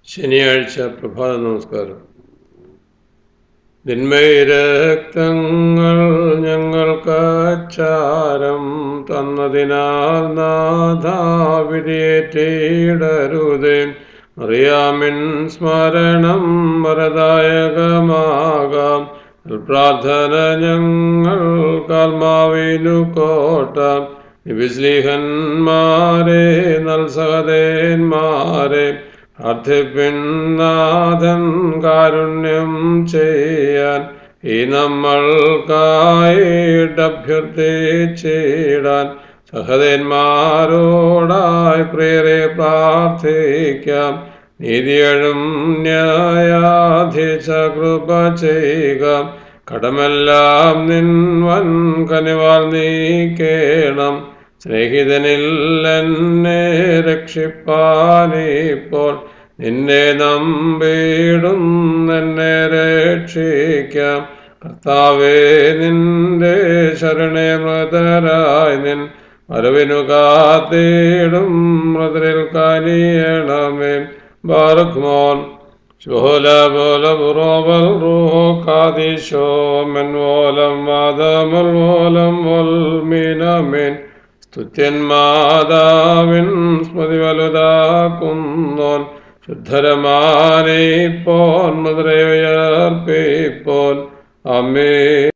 ശനിയാഴ്ച പ്രഭാത നമസ്കാരം. ദിന്മയിരക്തങ്ങൾ ഞങ്ങൾക്കാച്ചാരം തന്നതിനാൽ നാഥാവിധിയേറ്റിടരുതേ. അറിയാമിൻ സ്മരണം വരദായകമാകാം. പ്രാർത്ഥന ഞങ്ങൾക്കാത്മാവിനു കോട്ട. വിസ്ലിഹന്മാരെ നൽസഹദേന്മാരെ അർത്ഥിപ്പിൻ നാഥൻ കാരുണ്യം ചെയ്യാൻ. ഈ നമ്മൾക്കായിട്ടഭ്യർത്ഥിച്ചിടാൻ സഹദേന്മാരോടായി പ്രിയരെ പ്രാർത്ഥിക്കാം. നീതിയഴും ന്യായാധീശ കൃപ ചെയ്യുക. കടമെല്ലാം നിൻ വൻ കനിവാൽ നീക്കേണം. സ്നേഹിതനിൽ എന്നെ രക്ഷിപ്പാനിപ്പോൾ നിന്നെ നമ്പിടും എന്നെ രക്ഷിക്കാം. കർത്താവേ, നിന്റെ ശരണേ മൃതരായി നിൻ വരവിനു കാത്തിടും മൃതരിൽ കനിയണമേ. ബാറക് മോൻ ശുഹല പോല ബുറോബൽ റൂഹോ കാദിശോ മെൻവോലം വാദമുൽ വോലം വൽമീനമീൻ. സ്തുത്യൻ മാതാവിൻ സ്മൃതി വലുതാക്കുന്നോൻ. ശുദ്ധരമാനിപ്പോൻ മുദ്രയുയർപ്പിപ്പോൻ. ആമേൻ.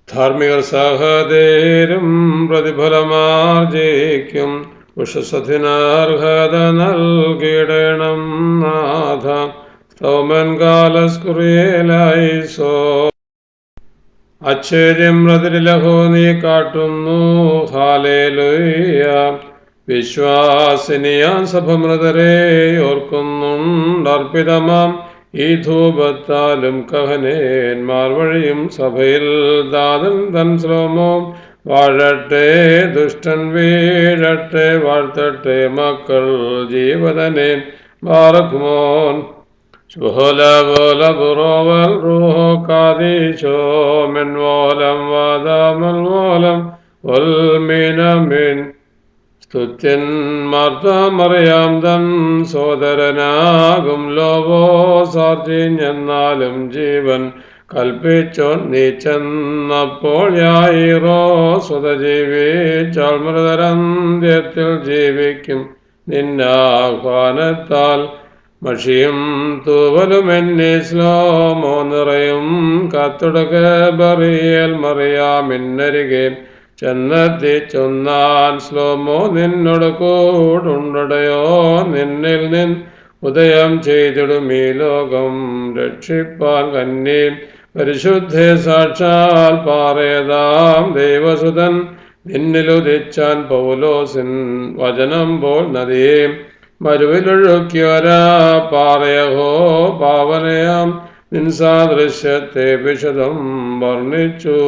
ധാർമ്മികർ സഹദേരും പ്രതിഫലമാർജിക്കും. ഉഷസത്തിനർഹത നൽകിടണം നാഥ. സ്തോമൻ കാലസ്കുറിയലൈസോ. ആശ്ചര്യം മൃദുലഹോ നീ കാട്ടുന്നു. ഹാലേലൂയ. വിശ്വാസിനിയാൻ സഭമൃതരെ ഓർക്കുന്നുണ്ടർപ്പിതമാം ഈ ധൂപത്താലും കഹനേന്മാർ വഴിയും സഭയിൽ ദാതൻ തൻ ശ്ലോമോ വാഴട്ടെ. ദുഷ്ടൻ വീഴട്ടെ. വാഴ്ത്തട്ടെ മക്കൾ ജീവതനെ. ബാറക് മോൻ ശുഹല പോല ബുറോവൽ റൂഹോ കാദിശോ മെൻവോലം വാദമുൽ വോലം വൽമീനമീൻ. സ്തുത്യൻ മാർത്താമറിയാം തൻ സോദരനാകും ലോവോ സാർജിഞ്ഞെന്നാലും ജീവൻ കൽപ്പിച്ചോൻ നീ ചെന്നപ്പോൾ യായിറോ സ്വത ജീവിച്ചാൽ മൃതരന്ത്യത്തിൽ ജീവിക്കും നിന്നാഹ്വാനത്താൽ. മഷിയും തൂവലും എന്നെ ശ്ലോമോ നിറയും കത്തുടക ബറിയൽ മറിയാമിന്നരികെ ചെന്നെത്തി ചൊന്നാൻ. ശ്ലോമോ നിന്നോട് കൂടുണ്ടടയോ. നിന്നിൽ നിൻ ഉദയം ചെയ്തിടും ഈ ലോകം രക്ഷിപ്പാൻ കന്നി. പരിശുദ്ധ സാക്ഷാൽ പാറേതാം ദൈവസുതൻ നിന്നിലുദിച്ചാൻ. പൗലോസിൻ വചനം പോൽ നദിയെ മരുവിലൊഴുക്കിയൊരാ പാറയഹോ പാവനയാം. നിൻ സാദൃശ്യത്തെ വിശദം വർണ്ണിച്ചു.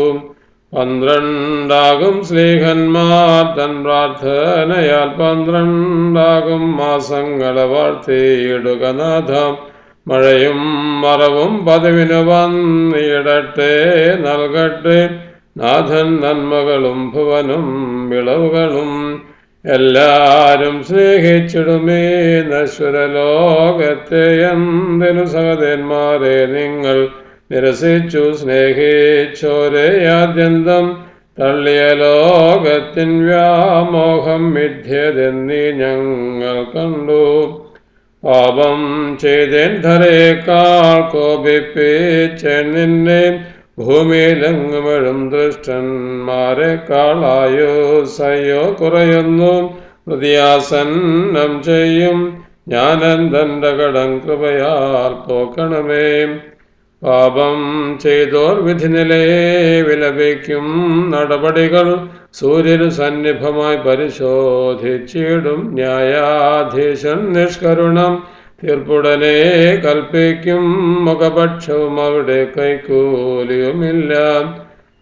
12 സ്ലീഹന്മാർ തൻ പ്രാർത്ഥനയാൽ 12 മാസങ്ങളെ വാഴ്ത്തിയിടുക നാഥ. മഴയും മറവും പതിവിന് വന്നിടട്ടെ നൽകട്ടെ നാഥൻ. നന്മകളും ഭുവനും വിളവുകളും എല്ലാരും സ്നേഹിച്ചിടുമേ നശ്വരലോകത്തെ. എന്തിനു സഹദേന്മാരെ നിങ്ങൾ നിരസിച്ചു സ്നേഹിച്ചോരെ. ആദ്യന്തം തള്ളിയ ലോകത്തിൻ വ്യാമോഹം മിഥ്യതെന്നീ ഞങ്ങൾ കണ്ടു. പാപം ചെയ്തേൻ ധരേക്കാൾ കോപിപ്പിച്ചേൻ നിന്നെ. ഭൂമിയിലെങ്ങുമെഴും ദുഷ്ടന്മാരെക്കാളായുസ്സയ്യോ കുറയുന്നു. ഹൃദയാസന്നം ചെയ്യും ഞാനെന്തൻ്റെ കടം കൃപയാൽ പോക്കണമേ. പാപം ചെയ്തോർ വിധിനിലയെ വിലപിക്കും. നടപടികൾ സൂര്യന് സന്നിഭമായി പരിശോധിച്ചിടും. ന്യായാധീശൻ നിഷ്കരുണം തീർപ്പുടനെ കൽപ്പിക്കും. മുഖപക്ഷവും അവിടെ കൈക്കൂലിയുമില്ല.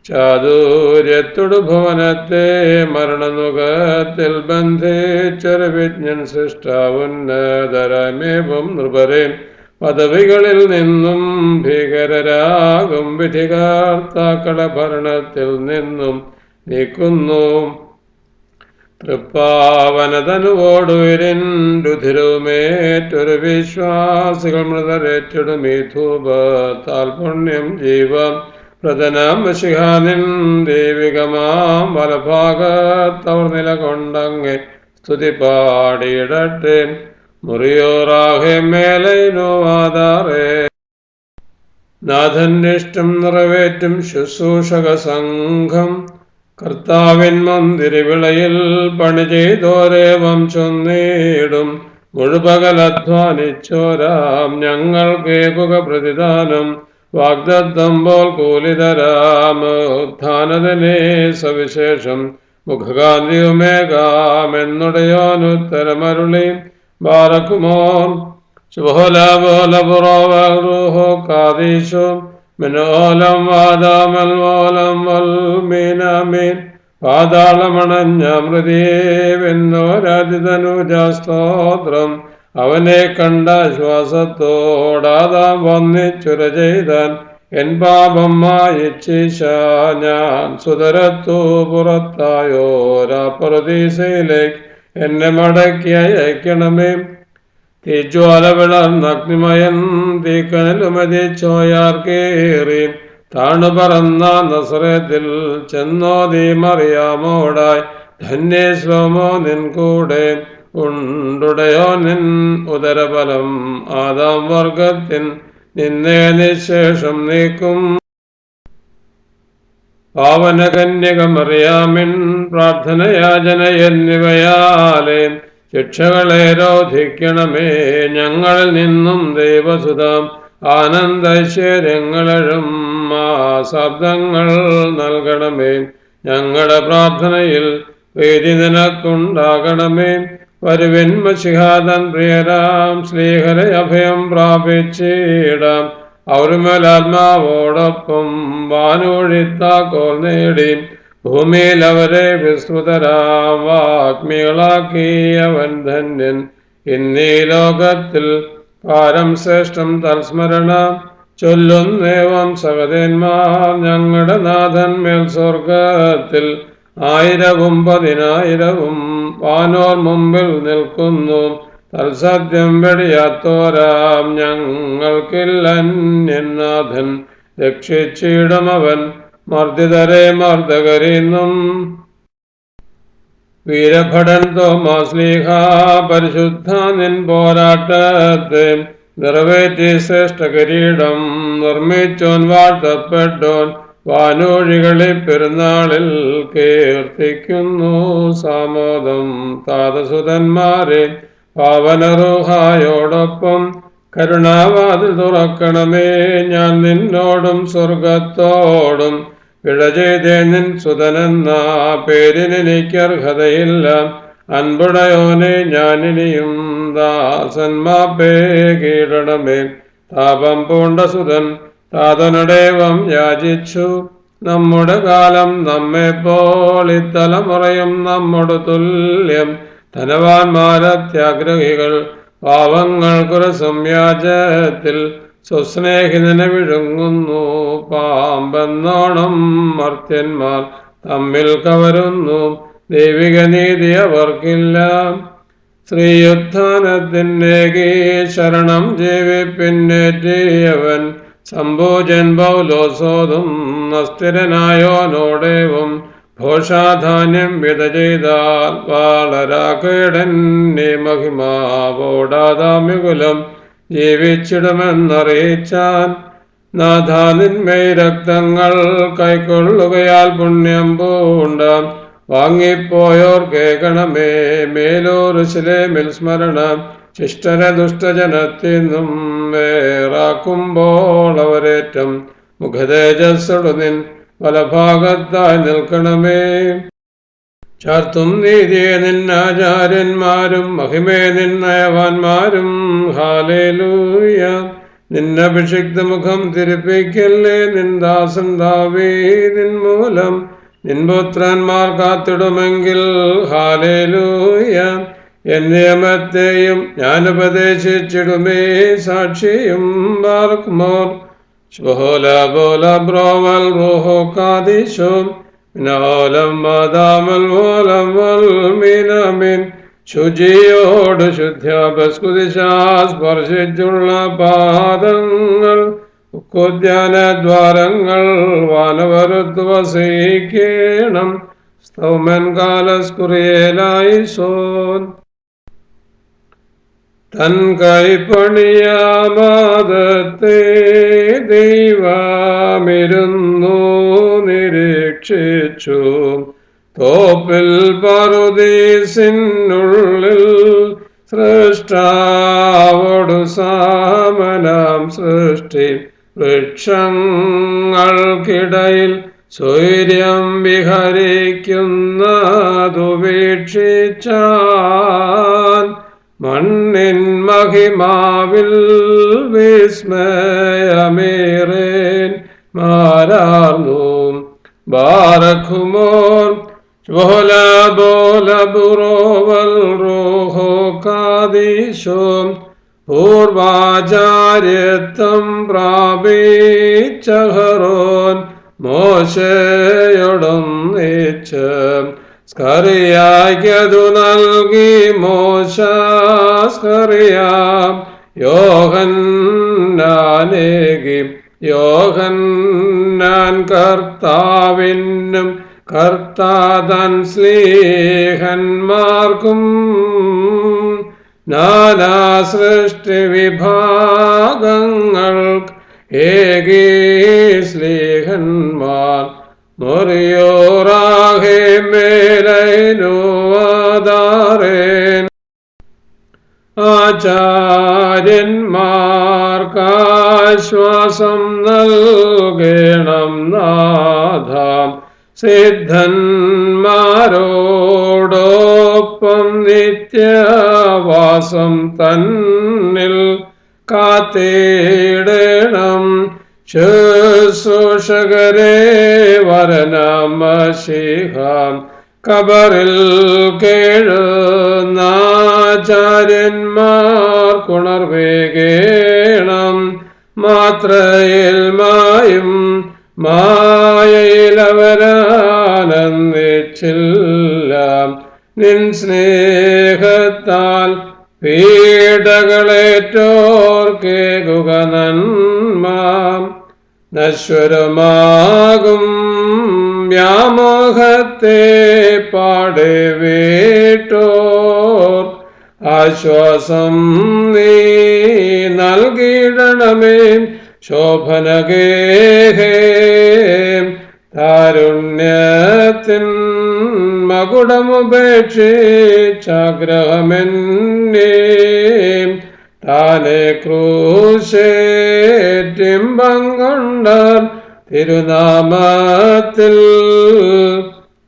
ചാതുര്യത്തോടു ഭുവനത്തെ മരണനുഖത്തിൽ ബന്ധിച്ചൊരു വിജ്ഞൻ സൃഷ്ടാവുന്നതരമേവും നൃപരെ. പദവികളിൽ നിന്നും ഭീകരരാകും വിധികർത്താക്കളെ ഭരണത്തിൽ നിന്നും നീക്കുന്നു. തൃപ്പാവനതനുവോടുരുരുമേറ്റൊരു വിശ്വാസികൾ മൃതരേറ്റിടുമീ ധൂപത്താൽ പുണ്യം ജീവം പ്രദനാം മശിഹാനിൻ ദൈവികമാം വലഭാഗത്തവർ നിലകൊണ്ടങ്ങെ സ്തുതി പാടിയിടട്ടെ. മുറിയോറാഹെ മേലൈനോവാദാറേ. നാഥന്നിഷ്ടം നിറവേറ്റും ശുശ്രൂഷക സംഘം കർത്താവിൻ മന്ദിരവിളയിൽ പണി ചെയ്തോരേവം ചൊന്നേടും. മുഴുപകൽ അധ്വാനിച്ചോരാം ഞങ്ങൾ കേൾക്കുക പ്രതിദാനം. വാഗ്ദത്തം പോൽ കൂലിതരാം ഉത്ഥാനത്തിനെ സവിശേഷം. മുഖകാന്തിയുമേകാമെന്നുടയോനുത്തരമരുളി. ബാറക്കുമോൻ ശുഭോലബോലപുറോഹോ കാദീശോ മിനോലം വാദാമൽ മോലം വൽമീനാമീൻ. പാതാളമണഞ്ഞ മൃതിയെന്നോരാജിതനുജസ്തോത്രം. അവനെ കണ്ട ശ്വാസത്തോടാതാം വന്നിച്ചുര ചെയ്താൻ. എൻ പാപം മായിച്ചീശ ഞാൻ സുതരത്തു പുറത്തായോരാപരദീസയിലേക്ക് എന്നെ മടക്കി അയക്കണമേ. തീജ്വാല വിളർന്നഗ്നിമയൻ തീക്കനലുമതിച്ചോയാർക്കേറി. താണു പറന്ന നസറത്തിൽ ചെന്നോതി മറിയാമോടായി. ധന്യേ ശ്ലോമോ നിൻ കൂടെ ഉണ്ടുടയോ നിൻ ഉദരബലം. ആദാം വർഗത്തിൻ നിന്നെ നിശേഷം നീക്കും. പാവനകന്യകമറിയാമിൻ പ്രാർത്ഥനയാചന എന്നിവയാലേ ശിക്ഷകളെ രോധിക്കണമേ. ഞങ്ങളിൽ നിന്നും ദൈവസുതാം ആനന്ദൈശ്വര്യങ്ങളഴും ആ ശബ്ദങ്ങൾ നൽകണമേ. ഞങ്ങളുടെ പ്രാർത്ഥനയിൽ പ്രീതി നിനക്കുണ്ടാകണമേ. വരുവിൻ മശിഹാതൻ പ്രിയരാം ശ്ലീഹരെ അഭയം പ്രാപിച്ചിടാം. അവരുമേലാത്മാവോടൊപ്പം വാനൂഴിത്താക്കോൽ നേടി. ഭൂമിയിൽ അവരെ വിസ്തൃതരാം വാഗ്മികളാക്കിയവൻ ധന്യൻ. ഇന്നീ ലോകത്തിൽ പാരം ശ്രേഷ്ഠം തൽസ്മരണ ചൊല്ലുന്നേവം സഹതന്മാർ. ഞങ്ങളുടെ നാഥൻ മേൽ സ്വർഗത്തിൽ 1000-10,000 വാനോർ മുമ്പിൽ നിൽക്കുന്നു. തൽസത്യം വെടിയാത്തോരാം ഞങ്ങൾക്കില്ലന്യനാഥൻ. രക്ഷിച്ചിടമവൻ മർദ്ദിതരെ മർദ്ദകരിന്നും. വീരഭടൻ തോമാശ്ലീഹ പരിശുദ്ധ നിൻ പോരാട്ടത്തെ നിറവേറ്റി ശ്രേഷ്ഠ കിരീടം നിർമ്മിച്ചോൻ വാഴ്ത്തപ്പെട്ടോൻ. വാനൂഴികളി പെരുന്നാളിൽ കീർത്തിക്കുന്നു സാമോദം. താതസുതന്മാരെ പാവനറുഹായോടൊപ്പം കരുണാവാതിൽ തുറക്കണമേ. ഞാൻ നിന്നോടും സ്വർഗത്തോടും പിഴ ചെയ്തേ. നിൻ സുതനെന്ന പേരിനെനിക്കർഹതയില്ല. അൻപുടയോനെ ഞാനിനിയും ദാസന്മാപ്പേ കീഴണമേ. താപം പൂണ്ട സുതൻ താതനുടേവം യാചിച്ചു. നമ്മുടെ കാലം നമ്മെപ്പോൾ ഇത്തലമുറയും നമ്മോട് തുല്യം. ധനവാന്മാരത്യാഗ്രഹികൾ പാവങ്ങൾക്കൊരു സംയാജത്തിൽ സ്വസ്നേഹിതനെ വിഴുങ്ങുന്നു. പാമ്പെന്നോണം മർത്യന്മാർ തമ്മിൽ കവരുന്നു. ദൈവിക നീതി അവർക്കില്ല. ശ്രീയുത്ഥാനത്തിനേകി ശരണം ജീവിപ്പിന്നേറ്റിയവൻ. സംഭോജൻ പൗലോസോതും അസ്ഥിരനായോനോടേവും. ഭോഷാധാന്യം വിത ചെയ്താൽ വളരാക്കേടന്നെ മഹിമാവോടാതാമ്യുകുലം ജീവിച്ചിടുമെന്നറിയിച്ചാൻ. നാഥാനിന്മേൽ രക്തങ്ങൾ കൈക്കൊള്ളുകയാൽ പുണ്യം പൂണ്ടാം. വാങ്ങിപ്പോയോർ കേൾക്കണമേ. മേലോറുശലേമിൽ സ്മരണം. ശിഷ്ടര ദുഷ്ടജനത്തിന്നും വേറാക്കുമ്പോൾ അവരേറ്റം മുഖതേജസ്സോടു നിൻ വലഭാഗത്തായി നിൽക്കണമേ. ചാർത്തും നീതിയെ നിന്നാചാര്യന്മാരും മഹിമേ നിന്നയവാന്മാരും. ഹാലേലൂയ. നിന്നഭിഷിക്ത മുഖം തിരിപ്പിക്കല്ലേ. നിന്ദാസൻ ദാവീദിൻ മൂലം നിൻപുത്രന്മാർ കാത്തിടുമെങ്കിൽ. ഹാലേലൂയ. എൻ നിയമത്തെയും ഞാൻ ഉപദേശിച്ചിടുമേ. സാക്ഷിയും ബാർക്കുമോർ ശുഭോല ബോല ബ്രോവൽ റോഹോ കാദീശോ മിനാലം മാതാമൽ മൂലം വൽമിനമിൻ ശുചിയോട് ശുദ്ധ്യാപസ്കുതിശാ സ്പർശിച്ചുള്ള പാദങ്ങൾ ഉദ്യാനദ്വാരങ്ങൾ വാനവരുത്ത് വസിക്കണം. സ്തൗമൻ കാലസ്കുറിയേലായി സോൻ തൻ കൈപ്പണിയാമാദത്തെ ദൈവമിരുന്നു നിരീക്ഷിച്ചു. തോപ്പിൽ പറുദീസിനുള്ളിൽ സൃഷ്ടാവോടു സാമനാം സൃഷ്ടി വൃക്ഷങ്ങൾക്കിടയിൽ സ്വൈര്യം വിഹരിക്കുന്നതു വീക്ഷിച്ചാൻ. മണ്ണിൻ മഹിമാവിൽ വിസ്മയമേറേൻ മാരാർന്നു. ബാറഖുമോർ ബോലബുറോവൽ റോഹോ കാദീശോ പൂർവാചാര്യത്വം പ്രാപിച്ചഹറോൻ മോശയോടൊന്നിച്ച് സ്കറിയായ്ക്കതു നൽകി. മോശ സ്കറിയാം യോഹന്നാനേകി. യോഹന്നാൻ കർത്താവിനും കർത്താതൻ സ്ലീഹന്മാർക്കും നാനാ സൃഷ്ടി വിഭാഗങ്ങൾക്ക് ഏകീ സ്ലീഹന്മാർ. മൊറിയോറാഹേ മേലൈനുവാദാരേൻ. ആചാര്യന്മാർക്കാശ്വാസം നൽകണം നാഥ. സിദ്ധന്മാരോടൊപ്പം നിത്യവാസം തന്നിൽ കാത്തിടണം. ശുശ്രൂഷകരെ വരനമശിഹ. കബറിൽ കേഴുന്നാചാര്യന്മാർക്കുണർവേകേണം. മാത്രയിൽ മായും മായയിലവരാനന്ദിച്ചില്ല. നിൻ സ്നേഹത്താൽ പീഡകളേറ്റോർക്കേകുക നന്മ. നശ്വരമാകും വ്യാമോഹത്തെ പാടെ വീട്ടോർ ആശ്വാസം നീ നൽകിടണമേ. ശോഭനഗേഹേ താരുണ്യത്തിൻ മകുടമുപേക്ഷിച്ചാഗ്രഹമെന്നേ. താനെ ക്രൂശേറ്റിമ്പം കൊണ്ടാൽ തിരുനാമത്തിൽ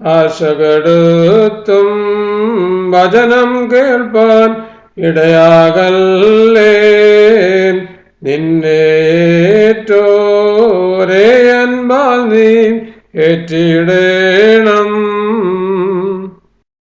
ആശകടുത്തും വചനം കേൾപ്പാൻ ഇടയാകല്ലേ. നിന്നേറ്റോരേ അൻപാൽ നീ ഏറ്റിടേണം.